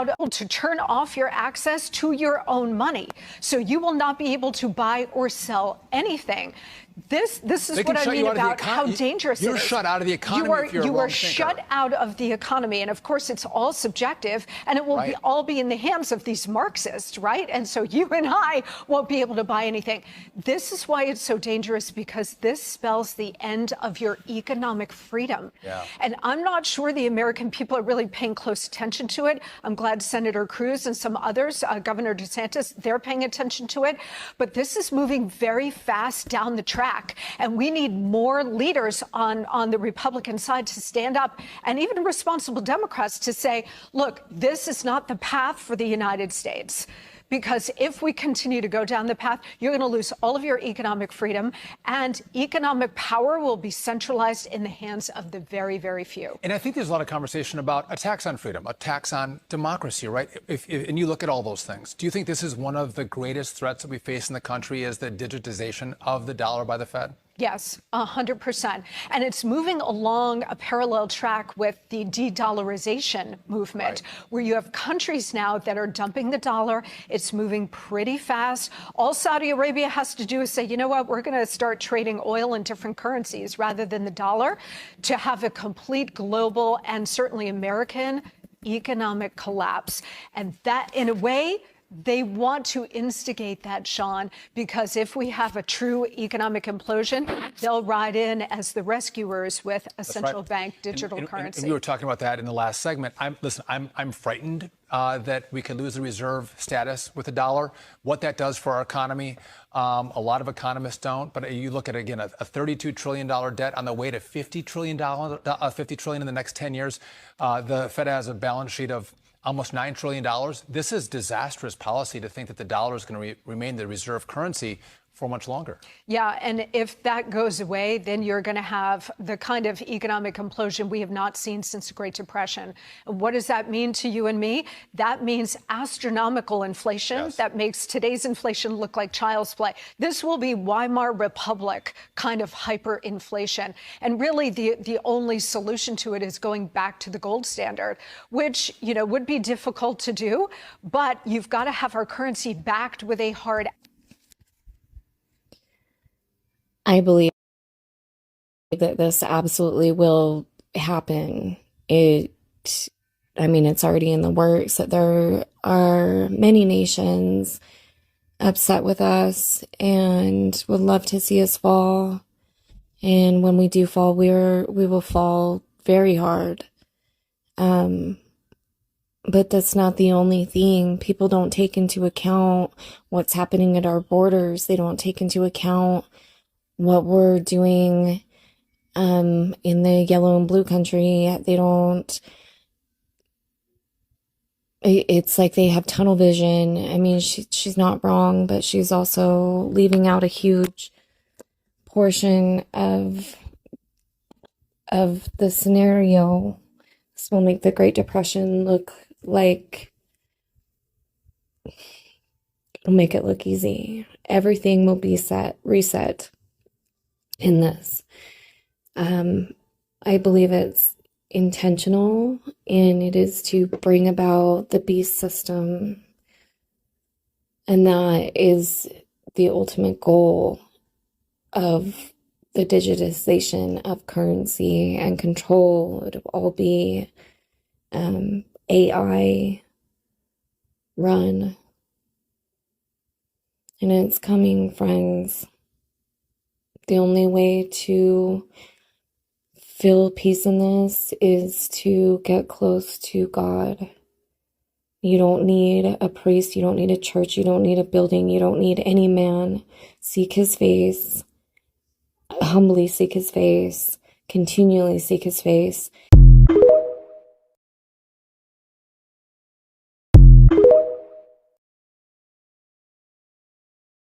to turn off your access to your own money. So you will not be able to buy or sell anything. This is what I mean about how dangerous it is. You're shut out of the economy if you're a wrong You are thinker. shut out of the economy. And of course, it's all subjective, and it will all be in the hands of these Marxists, right? And so you and I won't be able to buy anything. This is why it's so dangerous, because this spells the end of your economic freedom. Yeah. And I'm not sure the American people are really paying close attention to it. I'm glad Senator Cruz and some others, Governor DeSantis, they're paying attention to it. But this is moving very fast down the track. And we need more leaders on the Republican side to stand up, and even responsible Democrats to say, look, this is not the path for the United States. Because if we continue to go down the path, you're going to lose all of your economic freedom, and economic power will be centralized in the hands of the very, very few. And I think there's a lot of conversation about a tax on freedom, a tax on democracy, right? And you look at all those things. Do you think this is one of the greatest threats that we face in the country, is the digitization of the dollar by the Fed? Yes, 100%. And it's moving along a parallel track with the de-dollarization movement, where you have countries now that are dumping the dollar. It's moving pretty fast. All Saudi Arabia has to do is say, you know what, we're going to start trading oil in different currencies rather than the dollar, to have a complete global and certainly American economic collapse. And that, in a way, they want to instigate that, Sean, because if we have a true economic implosion, they'll ride in as the rescuers with a central bank digital currency. And we were talking about that in the last segment. I'm frightened that we could lose the reserve status with the dollar. What that does for our economy, a lot of economists don't. But you look at, again, a $32 trillion debt on the way to $50 trillion in the next 10 years. The Fed has a balance sheet of almost $9 trillion. This is disastrous policy to think that the dollar is going to remain the reserve currency for much longer. Yeah, and if that goes away, then you're going to have the kind of economic implosion we have not seen since the Great Depression. And what does that mean to you and me? That means astronomical inflation. That makes today's inflation look like child's play. This will be Weimar Republic kind of hyperinflation. And really, the only solution to it is going back to the gold standard, which, you know, would be difficult to do. But you've got to have our currency backed with a hard. I believe that this absolutely will happen. I mean, it's already in the works, that there are many nations upset with us and would love to see us fall. And when we do fall, we will fall very hard. But that's not the only thing. People don't take into account what's happening at our borders. They don't take into account what we're doing in the yellow and blue country. They don't. It's like they have tunnel vision. I mean, she's not wrong, but she's also leaving out a huge portion of the scenario. This will make the Great Depression look like, it'll make it look easy. Everything will be reset in this. I believe it's intentional, and it is to bring about the beast system. And that is the ultimate goal of the digitization of currency and control. It'll all be AI run. And it's coming, friends. The only way to feel peace in this is to get close to God. You don't need a priest, you don't need a church, you don't need a building, you don't need any man. Seek his face, humbly seek his face, continually seek his face.